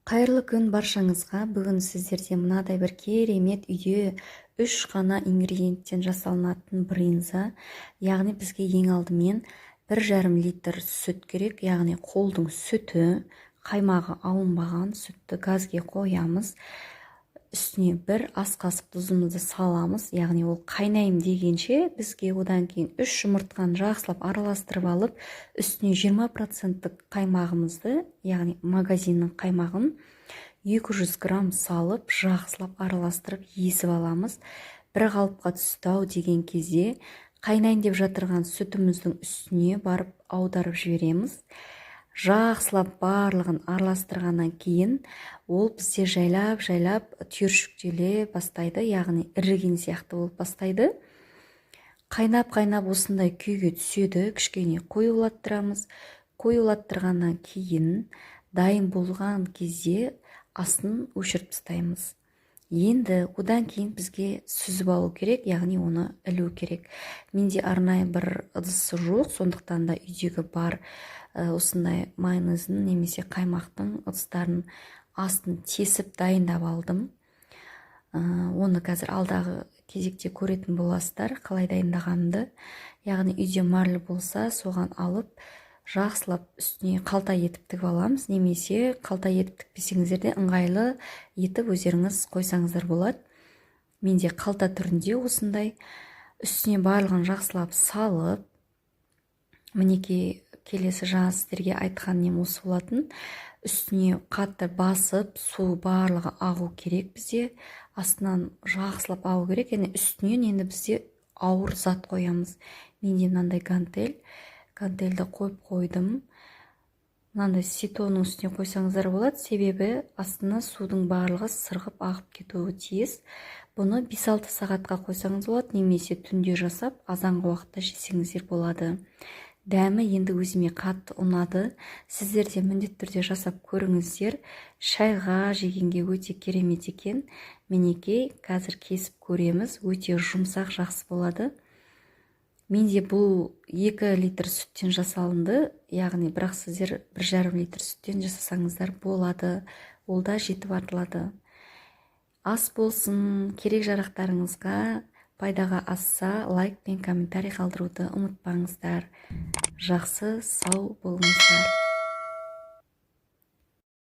Қайырлы күн баршаңызға. Бүгін сіздерде мынадай бір керемет үйде 3 қана ингредиенттен жасалынатын брынза, яғни бізге ең алдымен 1,5 литр сүт керек, яғни қолдың сүті, қаймағы алынбаған сүтті газге қоямыз. Үстіне 1 ас қасық тұзымызды саламыз, яғни ол қайнайым дегенше бізге одан кейін 3 жұмыртқаны жақсылап араластырып алып, үстіне 20% қаймағымызды, яғни магазиннің қаймағын 200 грамм салып, жақсылап араластырып езіп аламыз. Бір қалыпқа түсті ау деген кезде қайнайын деп жатырған сүтіміздің үстіне барып аударып жібереміз. Жақсылап барлығын араластырғаннан кейін ол бізде жайлап түйіршіктеле бастайды, яғни іріген сияқты болып бастайды. Қайнап осындай күйге түседі, кішкене қоюлаттырамыз. Қоюлаттырғаннан кейін дайын болған кезде астын өшіріп тастаймыз. Енді одан кейін бізге сүзіп алу керек, яғни оны ілу керек. Менде арнайы бір ыдысы жоқ, сондықтан да үйдегі бар осындай майонездің немесе қаймақтың ыдыстарын астын тесіп дайындап алдым. Оны қазір алдағы кезекте көретін боласыздар, қалай дайындағанымды. Яғни үйде марлі болса, соған алып, жақсылап үстіне қалта етіп тігіп аламыз, немесе қалта етіп тікпесеңіздер де ыңғайлы етіп өздеріңіз қойсаңыздар болады. Менде қалта түрінде осындай. Үстіне барлығын жақсылап салып, мінекей келесі жаңа сіздерге айтқан нем осы болатын. Үстіне қатты басып, су барлығы ағу керек бізде. Астынан жақсылап ағу керек, яғни үстінен енді бізде ауыр зат қоямыз. Менде мынандай гантельді қойдым. Мынандай ситоның үстіне қойсаңыздар болады, себебі астына судың барлығы сырғып ағып кетуі тиіс. Бұны 5-6 сағатқа қойсаңыз болады, немесе түнде жасап, азанғы уақытта жесеңіздер болады. Дәмі енді өзіме қатты ұнады. Сіздер де міндетті түрде жасап көріңіздер. Шайға жегенге өте керемет екен. Мінекей қазір кесіп көреміз. Өте жұмсақ, жақсы болады. Менде бұл 2 литр сүттен жасалынды, яғни бірақ сіздер 1,5 литр сүттен жасасаңыздар болады. Ол да жетіп артылады. Ас болсын, керек жарақтарыңызға пайдаға асса, лайк пен комментарий қалдыруды ұмытпаңыздар. Жақсы, сау болыңыздар.